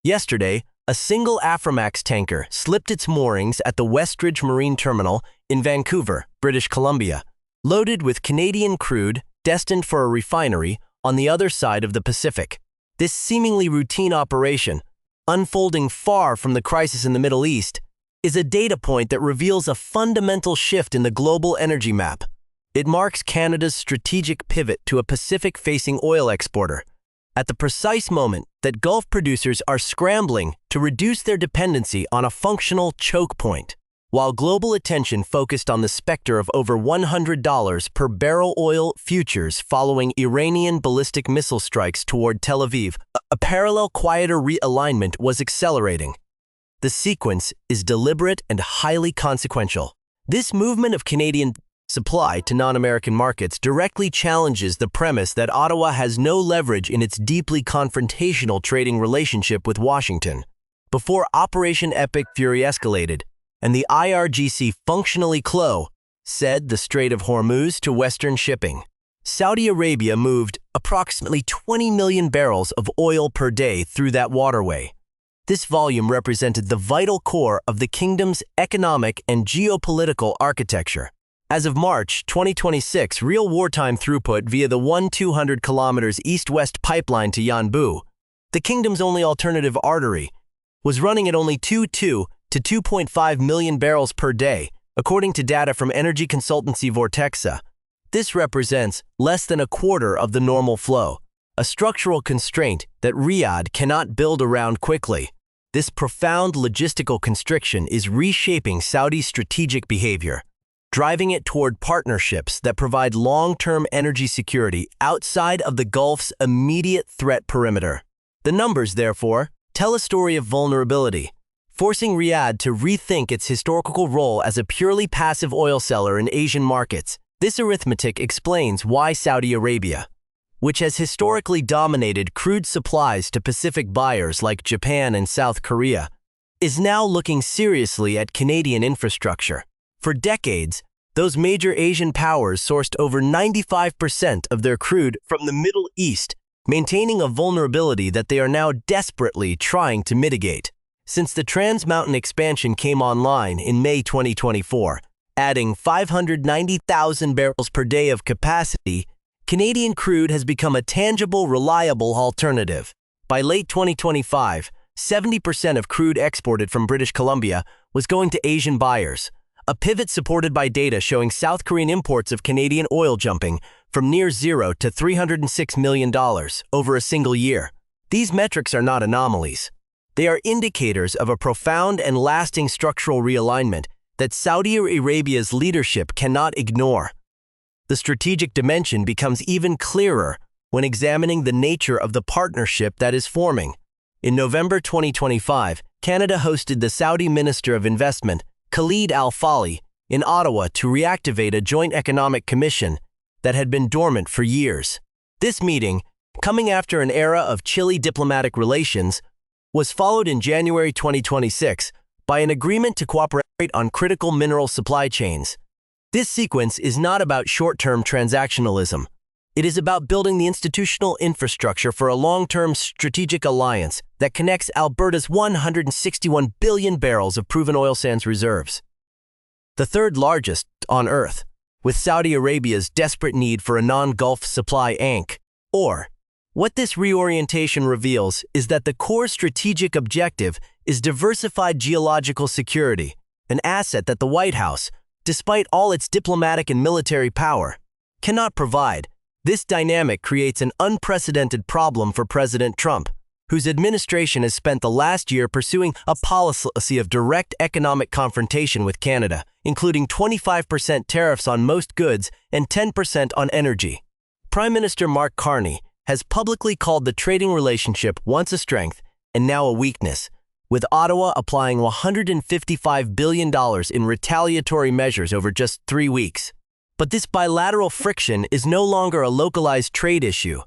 Yesterday, a single Aframax tanker slipped its moorings at the Westridge Marine Terminal in Vancouver, British Columbia, loaded with Canadian crude destined for a refinery on the other side of the Pacific. This seemingly routine operation, unfolding far from the crisis in the Middle East, is a data point that reveals a fundamental shift in the global energy map. It marks Canada's strategic pivot to a Pacific-facing oil exporter, at the precise moment that Gulf producers are scrambling to reduce their dependency on a functional choke point. While global attention focused on the specter of over $100 per barrel oil futures following Iranian ballistic missile strikes toward Tel Aviv, a parallel quieter realignment was accelerating. The sequence is deliberate and highly consequential. This movement of Canadian supply to non-American markets directly challenges the premise that Ottawa has no leverage in its deeply confrontational trading relationship with Washington. Before Operation Epic Fury escalated, and the IRGC functionally said the Strait of Hormuz to Western shipping, Saudi Arabia moved approximately 20 million barrels of oil per day through that waterway. This volume represented the vital core of the kingdom's economic and geopolitical architecture. As of March 2026, real wartime throughput via the 200 kilometers east-west pipeline to Yanbu, the kingdom's only alternative artery, was running at only 2.2 to 2.5 million barrels per day, according to data from energy consultancy Vortexa. This represents less than a quarter of the normal flow, a structural constraint that Riyadh cannot build around quickly. This profound logistical constriction is reshaping Saudi's strategic behavior, driving it toward partnerships that provide long-term energy security outside of the Gulf's immediate threat perimeter. The numbers, therefore, tell a story of vulnerability, forcing Riyadh to rethink its historical role as a purely passive oil seller in Asian markets. This arithmetic explains why Saudi Arabia, which has historically dominated crude supplies to Pacific buyers like Japan and South Korea, is now looking seriously at Canadian infrastructure. For decades, those major Asian powers sourced over 95% of their crude from the Middle East, maintaining a vulnerability that they are now desperately trying to mitigate. Since the Trans Mountain expansion came online in May 2024, adding 590,000 barrels per day of capacity, Canadian crude has become a tangible, reliable alternative. By late 2025, 70% of crude exported from British Columbia was going to Asian buyers, a pivot supported by data showing South Korean imports of Canadian oil jumping from near zero to $306 million over a single year. These metrics are not anomalies. They are indicators of a profound and lasting structural realignment that Saudi Arabia's leadership cannot ignore. The strategic dimension becomes even clearer when examining the nature of the partnership that is forming. In November 2025, Canada hosted the Saudi Minister of Investment, Khalid Al-Falih, in Ottawa to reactivate a joint economic commission that had been dormant for years. This meeting, coming after an era of chilly diplomatic relations, was followed in January 2026 by an agreement to cooperate on critical mineral supply chains. This sequence is not about short-term transactionalism. It is about building the institutional infrastructure for a long-term strategic alliance that connects Alberta's 161 billion barrels of proven oil sands reserves, the third largest on Earth, with Saudi Arabia's desperate need for a non-Gulf supply anchor. What this reorientation reveals is that the core strategic objective is diversified geological security, an asset that the White House, despite all its diplomatic and military power, cannot provide. This dynamic creates an unprecedented problem for President Trump, whose administration has spent the last year pursuing a policy of direct economic confrontation with Canada, including 25% tariffs on most goods and 10% on energy. Prime Minister Mark Carney has publicly called the trading relationship once a strength and now a weakness, with Ottawa applying $155 billion in retaliatory measures over just 3 weeks. But this bilateral friction is no longer a localized trade issue.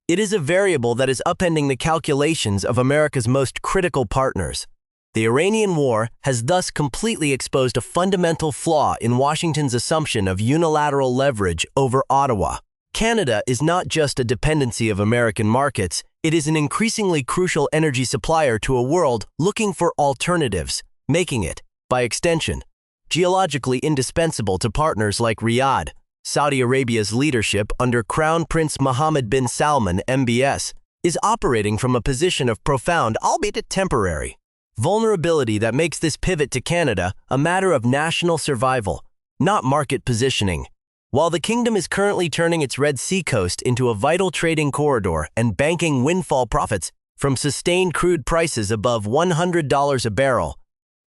It is a variable that is upending the calculations of America's most critical partners. The Iranian war has thus completely exposed a fundamental flaw in Washington's assumption of unilateral leverage over Ottawa. Canada is not just a dependency of American markets, It is an increasingly crucial energy supplier to a world looking for alternatives, making it, by extension, geologically indispensable to partners like Riyadh. Saudi Arabia's leadership under Crown Prince Mohammed bin Salman, MBS, is operating from a position of profound, albeit temporary, vulnerability that makes this pivot to Canada a matter of national survival, not market positioning. While the kingdom is currently turning its Red Sea coast into a vital trading corridor and banking windfall profits from sustained crude prices above $100 a barrel,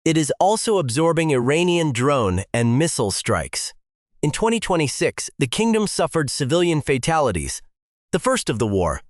it is also absorbing Iranian drone and missile strikes. In 2026, the kingdom suffered civilian fatalities, the first of the war,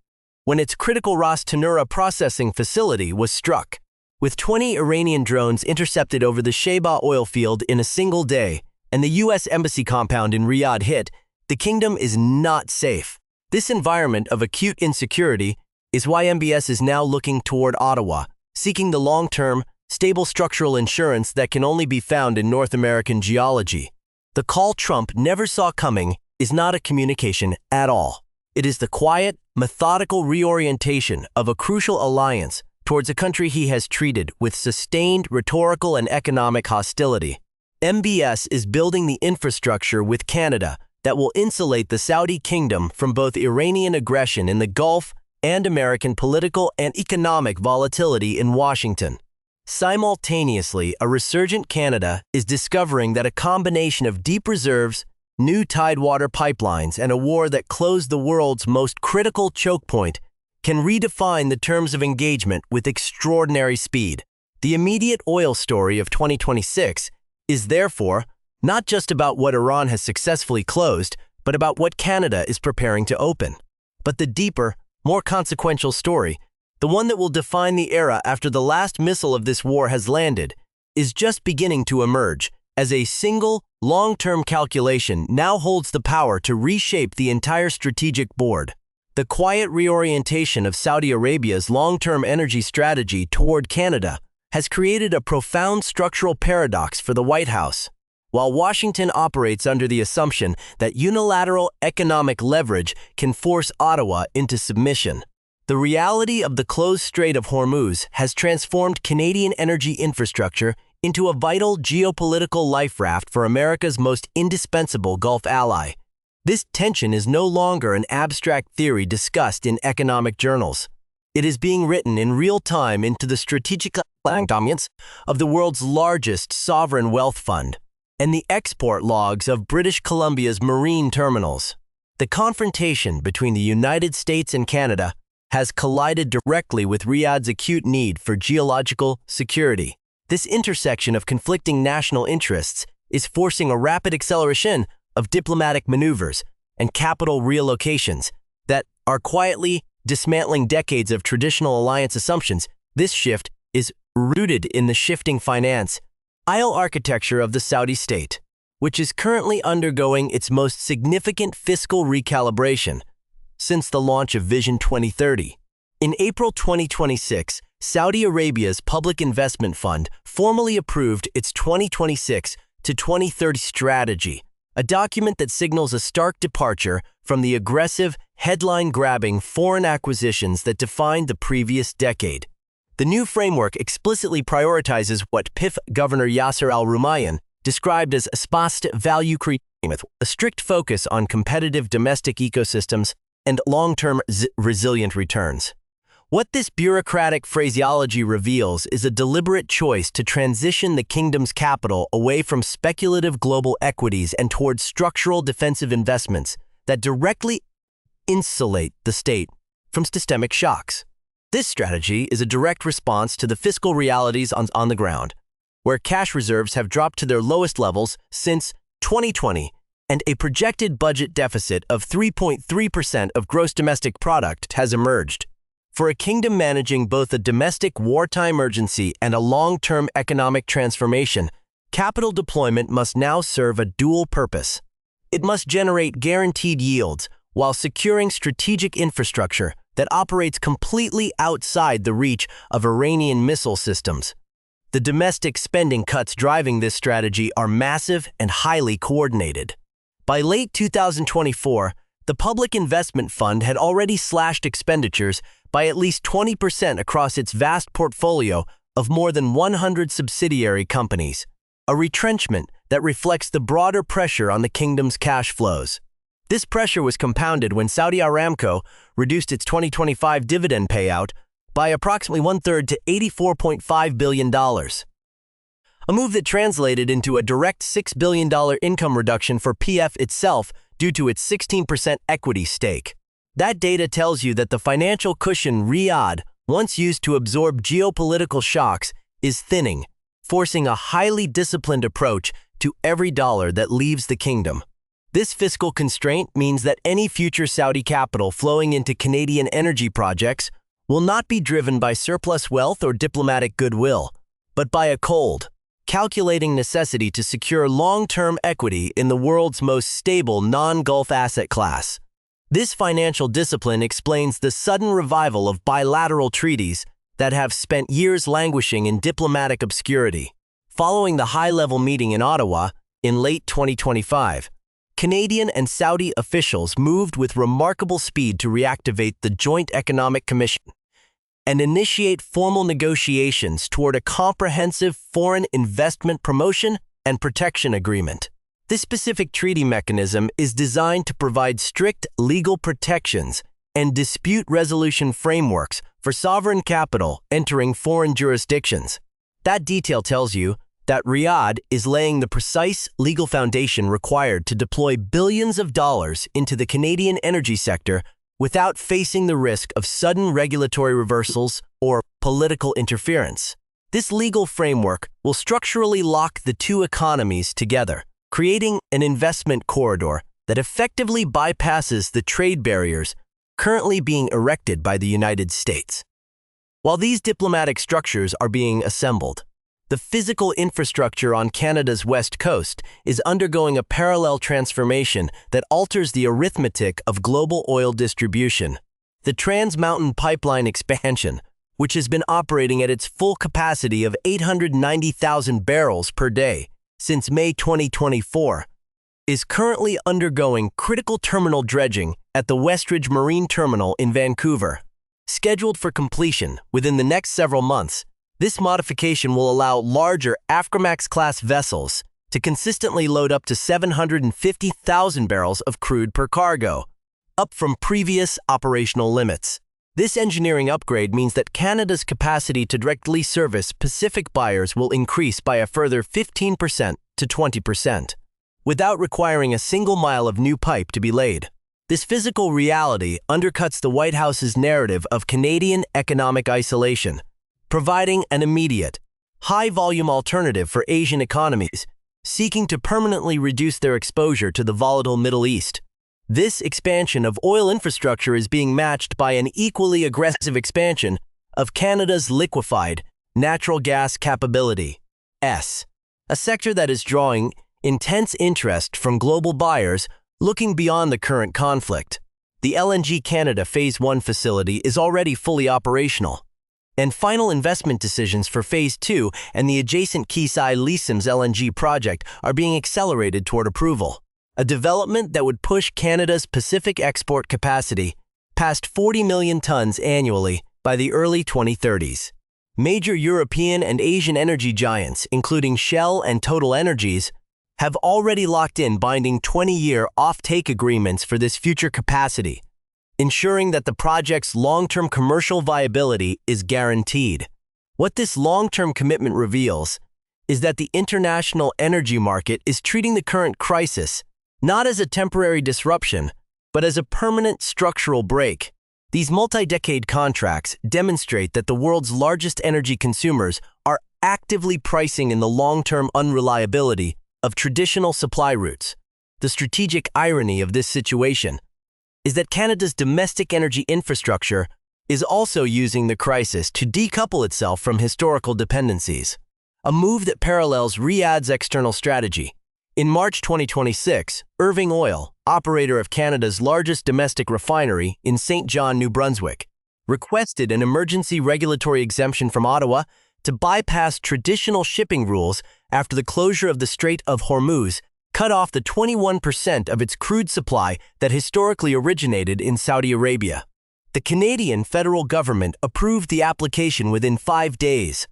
when its critical Ras Tanura processing facility was struck, with 20 Iranian drones intercepted over the Sheba oil field in a single day, and the U.S. Embassy compound in Riyadh hit. The kingdom is not safe. This environment of acute insecurity is why MBS is now looking toward Ottawa, seeking the long-term, stable structural insurance that can only be found in North American geology. The call Trump never saw coming is not a communication at all. It is the quiet, methodical reorientation of a crucial alliance towards a country he has treated with sustained rhetorical and economic hostility. MBS is building the infrastructure with Canada that will insulate the Saudi kingdom from both Iranian aggression in the Gulf and American political and economic volatility in Washington. Simultaneously, a resurgent Canada is discovering that a combination of deep reserves, new tidewater pipelines, and a war that closed the world's most critical choke point can redefine the terms of engagement with extraordinary speed. The immediate oil story of 2026 is therefore not just about what Iran has successfully closed, but about what Canada is preparing to open. But the deeper, more consequential story, the one that will define the era after the last missile of this war has landed, is just beginning to emerge, as a single, long-term calculation now holds the power to reshape the entire strategic board. The quiet reorientation of Saudi Arabia's long-term energy strategy toward Canada has created a profound structural paradox for the White House. While Washington operates under the assumption that unilateral economic leverage can force Ottawa into submission, the reality of the closed Strait of Hormuz has transformed Canadian energy infrastructure into a vital geopolitical life raft for America's most indispensable Gulf ally. This tension is no longer an abstract theory discussed in economic journals. It is being written in real time into the strategic documents of the world's largest sovereign wealth fund and the export logs of British Columbia's marine terminals. The confrontation between the United States and Canada has collided directly with Riyadh's acute need for geological security. This intersection of conflicting national interests is forcing a rapid acceleration of diplomatic maneuvers and capital relocations that are quietly dismantling decades of traditional alliance assumptions. This shift is rooted in the shifting finance architecture of the Saudi state, which is currently undergoing its most significant fiscal recalibration since the launch of Vision 2030. In April 2026, Saudi Arabia's Public Investment Fund formally approved its 2026 to 2030 strategy, a document that signals a stark departure from the aggressive, headline-grabbing foreign acquisitions that defined the previous decade. The new framework explicitly prioritizes what PIF Governor Yasser Al-Rumayyan described as espace value creation, with a strict focus on competitive domestic ecosystems and long-term resilient returns. What this bureaucratic phraseology reveals is a deliberate choice to transition the kingdom's capital away from speculative global equities and towards structural defensive investments that directly insulate the state from systemic shocks. This strategy is a direct response to the fiscal realities on the ground, where cash reserves have dropped to their lowest levels since 2020, and a projected budget deficit of 3.3% of gross domestic product has emerged. For a kingdom managing both a domestic wartime urgency and a long-term economic transformation, capital deployment must now serve a dual purpose. It must generate guaranteed yields while securing strategic infrastructure that operates completely outside the reach of Iranian missile systems. The domestic spending cuts driving this strategy are massive and highly coordinated. By late 2024, the Public Investment Fund had already slashed expenditures by at least 20% across its vast portfolio of more than 100 subsidiary companies, a retrenchment that reflects the broader pressure on the kingdom's cash flows. This pressure was compounded when Saudi Aramco reduced its 2025 dividend payout by approximately one-third to $84.5 billion. A move that translated into a direct $6 billion income reduction for PF itself due to its 16% equity stake. That data tells you that the financial cushion Riyadh once used to absorb geopolitical shocks is thinning, forcing a highly disciplined approach to every dollar that leaves the kingdom. This fiscal constraint means that any future Saudi capital flowing into Canadian energy projects will not be driven by surplus wealth or diplomatic goodwill, but by a cold, calculating necessity to secure long-term equity in the world's most stable non-Gulf asset class. This financial discipline explains the sudden revival of bilateral treaties that have spent years languishing in diplomatic obscurity. Following the high-level meeting in Ottawa in late 2025, Canadian and Saudi officials moved with remarkable speed to reactivate the Joint Economic Commission and initiate formal negotiations toward a comprehensive foreign investment promotion and protection agreement. This specific treaty mechanism is designed to provide strict legal protections and dispute resolution frameworks for sovereign capital entering foreign jurisdictions. That detail tells you that Riyadh is laying the precise legal foundation required to deploy billions of dollars into the Canadian energy sector without facing the risk of sudden regulatory reversals or political interference. This legal framework will structurally lock the two economies together, creating an investment corridor that effectively bypasses the trade barriers currently being erected by the United States. While these diplomatic structures are being assembled, the physical infrastructure on Canada's west coast is undergoing a parallel transformation that alters the arithmetic of global oil distribution. The Trans Mountain Pipeline expansion, which has been operating at its full capacity of 890,000 barrels per day since May 2024, is currently undergoing critical terminal dredging at the Westridge Marine Terminal in Vancouver. Scheduled for completion within the next several months, this modification will allow larger Aframax-class vessels to consistently load up to 750,000 barrels of crude per cargo, up from previous operational limits. This engineering upgrade means that Canada's capacity to directly service Pacific buyers will increase by a further 15% to 20%, without requiring a single mile of new pipe to be laid. This physical reality undercuts the White House's narrative of Canadian economic isolation, providing an immediate, high-volume alternative for Asian economies seeking to permanently reduce their exposure to the volatile Middle East. This expansion of oil infrastructure is being matched by an equally aggressive expansion of Canada's liquefied natural gas capability, a sector that is drawing intense interest from global buyers looking beyond the current conflict. The LNG Canada Phase 1 facility is already fully operational, and final investment decisions for Phase 2 and the adjacent Quayside Lisem's LNG project are being accelerated toward approval, a development that would push Canada's Pacific export capacity past 40 million tons annually by the early 2030s. Major European and Asian energy giants, including Shell and Total Energies, have already locked in binding 20-year off-take agreements for this future capacity, ensuring that the project's long-term commercial viability is guaranteed. What this long-term commitment reveals is that the international energy market is treating the current crisis not as a temporary disruption, but as a permanent structural break. These multi-decade contracts demonstrate that the world's largest energy consumers are actively pricing in the long-term unreliability of traditional supply routes. The strategic irony of this situation is that Canada's domestic energy infrastructure is also using the crisis to decouple itself from historical dependencies, a move that parallels Riyadh's external strategy. In March 2026, Irving Oil, operator of Canada's largest domestic refinery in St. John, New Brunswick, requested an emergency regulatory exemption from Ottawa to bypass traditional shipping rules after the closure of the Strait of Hormuz cut off the 21% of its crude supply that historically originated in Saudi Arabia. The Canadian federal government approved the application within 5 days,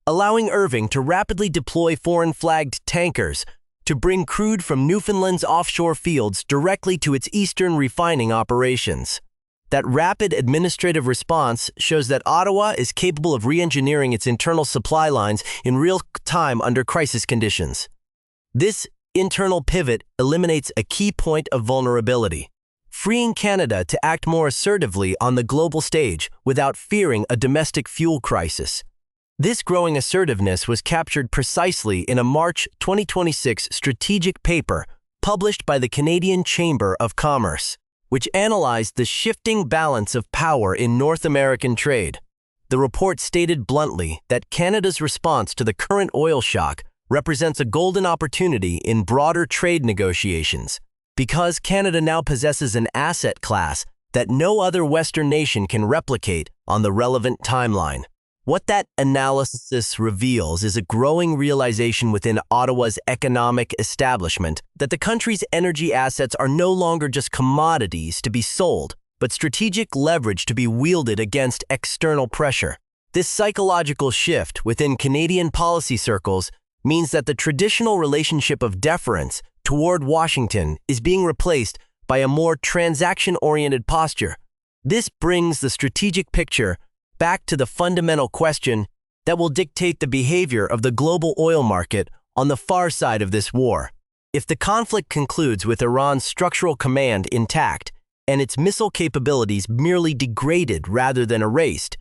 allowing Irving to rapidly deploy foreign-flagged tankers to bring crude from Newfoundland's offshore fields directly to its eastern refining operations. That rapid administrative response shows that Ottawa is capable of re-engineering its internal supply lines in real time under crisis conditions. This internal pivot eliminates a key point of vulnerability, freeing Canada to act more assertively on the global stage without fearing a domestic fuel crisis. This growing assertiveness was captured precisely in a March 2026 strategic paper published by the Canadian Chamber of Commerce, which analyzed the shifting balance of power in North American trade. The report stated bluntly that Canada's response to the current oil shock represents a golden opportunity in broader trade negotiations, because Canada now possesses an asset class that no other Western nation can replicate on the relevant timeline. What that analysis reveals is a growing realization within Ottawa's economic establishment that the country's energy assets are no longer just commodities to be sold, but strategic leverage to be wielded against external pressure. This psychological shift within Canadian policy circles means that the traditional relationship of deference toward Washington is being replaced by a more transaction-oriented posture. This brings the strategic picture back to the fundamental question that will dictate the behavior of the global oil market on the far side of this war. If the conflict concludes with Iran's structural command intact and its missile capabilities merely degraded rather than erased,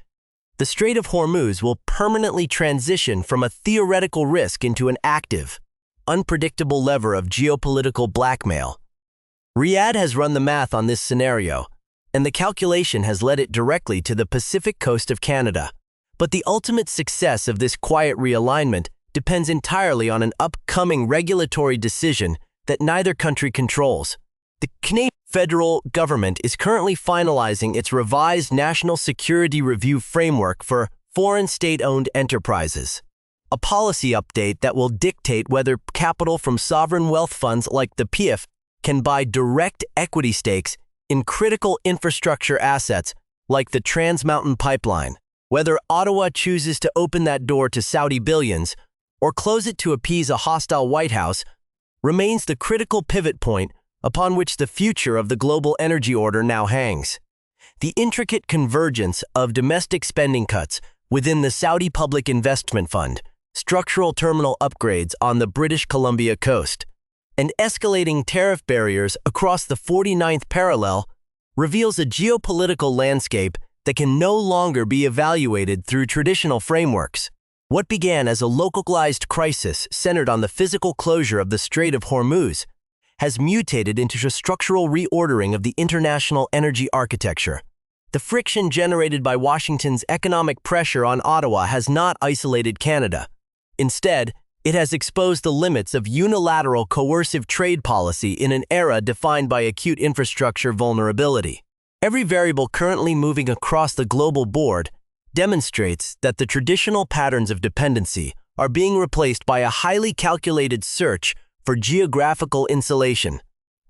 the Strait of Hormuz will permanently transition from a theoretical risk into an active, unpredictable lever of geopolitical blackmail. Riyadh has run the math on this scenario, and the calculation has led it directly to the Pacific coast of Canada. But the ultimate success of this quiet realignment depends entirely on an upcoming regulatory decision that neither country controls. The Canadian federal government is currently finalizing its revised National Security Review Framework for foreign state-owned enterprises, a policy update that will dictate whether capital from sovereign wealth funds like the PIF can buy direct equity stakes in critical infrastructure assets like the Trans Mountain Pipeline. Whether Ottawa chooses to open that door to Saudi billions or close it to appease a hostile White House remains the critical pivot point upon which the future of the global energy order now hangs. The intricate convergence of domestic spending cuts within the Saudi Public Investment Fund, structural terminal upgrades on the British Columbia coast, and escalating tariff barriers across the 49th parallel reveals a geopolitical landscape that can no longer be evaluated through traditional frameworks. What began as a localized crisis centered on the physical closure of the Strait of Hormuz has mutated into a structural reordering of the international energy architecture. The friction generated by Washington's economic pressure on Ottawa has not isolated Canada. Instead, it has exposed the limits of unilateral coercive trade policy in an era defined by acute infrastructure vulnerability. Every variable currently moving across the global board demonstrates that the traditional patterns of dependency are being replaced by a highly calculated search for geographical insulation,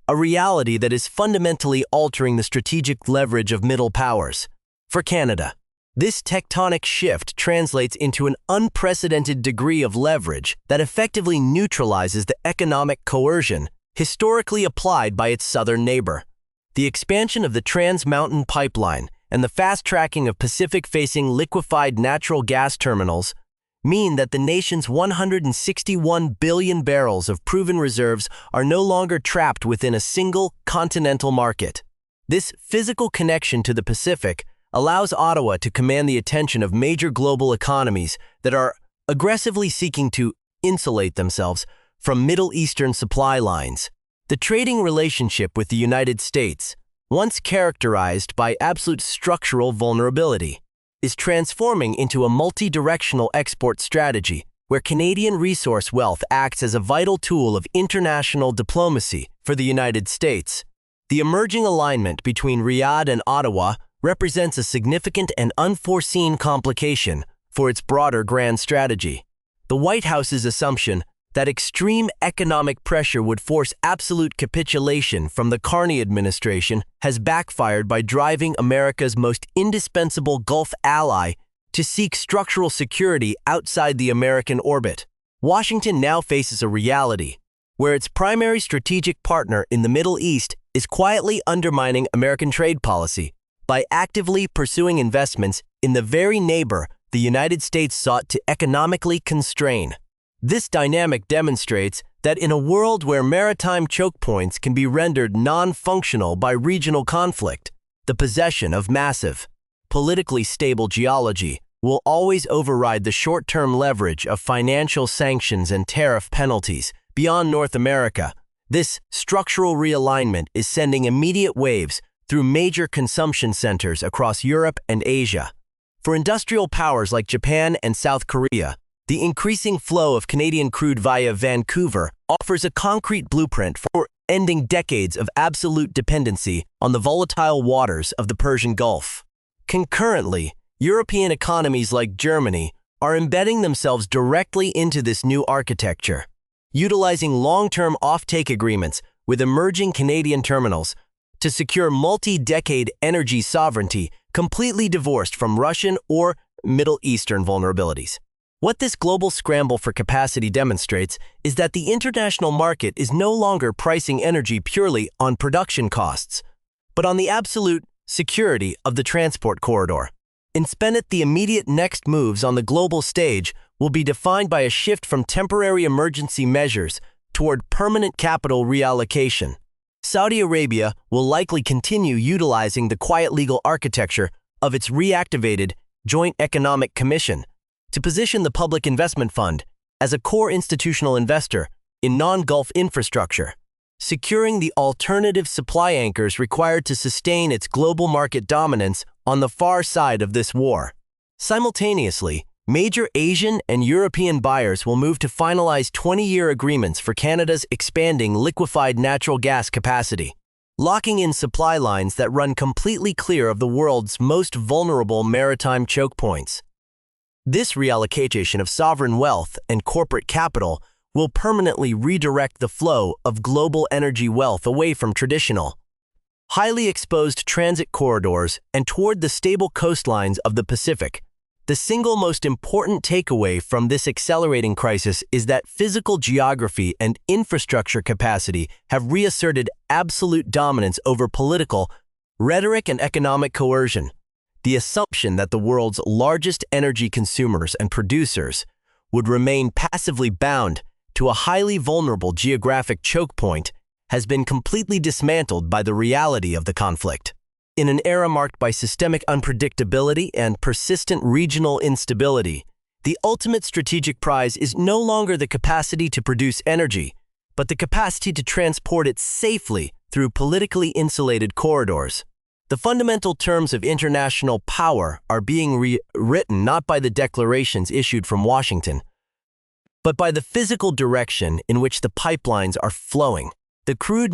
a reality that is fundamentally altering the strategic leverage of middle powers. For Canada, this tectonic shift translates into an unprecedented degree of leverage that effectively neutralizes the economic coercion historically applied by its southern neighbor. The expansion of the Trans Mountain Pipeline and the fast-tracking of Pacific-facing liquefied natural gas terminals mean that the nation's 161 billion barrels of proven reserves are no longer trapped within a single continental market. This physical connection to the Pacific allows Ottawa to command the attention of major global economies that are aggressively seeking to insulate themselves from Middle Eastern supply lines. The trading relationship with the United States, once characterized by absolute structural vulnerability, is transforming into a multi-directional export strategy where Canadian resource wealth acts as a vital tool of international diplomacy for the United States. The emerging alignment between Riyadh and Ottawa represents a significant and unforeseen complication for its broader grand strategy. The White House's assumption that extreme economic pressure would force absolute capitulation from the Carney administration has backfired by driving America's most indispensable Gulf ally to seek structural security outside the American orbit. Washington now faces a reality where its primary strategic partner in the Middle East is quietly undermining American trade policy by actively pursuing investments in the very neighbor the United States sought to economically constrain. This dynamic demonstrates that in a world where maritime choke points can be rendered non-functional by regional conflict, the possession of massive, politically stable geology will always override the short-term leverage of financial sanctions and tariff penalties beyond North America. This structural realignment is sending immediate waves through major consumption centers across Europe and Asia. For industrial powers like Japan and South Korea, the increasing flow of Canadian crude via Vancouver offers a concrete blueprint for ending decades of absolute dependency on the volatile waters of the Persian Gulf. Concurrently, European economies like Germany are embedding themselves directly into this new architecture, utilizing long-term offtake agreements with emerging Canadian terminals to secure multi-decade energy sovereignty completely divorced from Russian or Middle Eastern vulnerabilities. What this global scramble for capacity demonstrates is that the international market is no longer pricing energy purely on production costs, but on the absolute security of the transport corridor. Instead, the immediate next moves on the global stage will be defined by a shift from temporary emergency measures toward permanent capital reallocation. Saudi Arabia will likely continue utilizing the quiet legal architecture of its reactivated Joint Economic Commission to position the Public Investment Fund as a core institutional investor in non-Gulf infrastructure, securing the alternative supply anchors required to sustain its global market dominance on the far side of this war. Simultaneously, major Asian and European buyers will move to finalize 20-year agreements for Canada's expanding liquefied natural gas capacity, locking in supply lines that run completely clear of the world's most vulnerable maritime choke points. This reallocation of sovereign wealth and corporate capital will permanently redirect the flow of global energy wealth away from traditional, highly exposed transit corridors and toward the stable coastlines of the Pacific. The single most important takeaway from this accelerating crisis is that physical geography and infrastructure capacity have reasserted absolute dominance over political rhetoric and economic coercion. The assumption that the world's largest energy consumers and producers would remain passively bound to a highly vulnerable geographic choke point has been completely dismantled by the reality of the conflict. In an era marked by systemic unpredictability and persistent regional instability, the ultimate strategic prize is no longer the capacity to produce energy, but the capacity to transport it safely through politically insulated corridors. The fundamental terms of international power are being rewritten not by the declarations issued from Washington, but by the physical direction in which the pipelines are flowing. The crude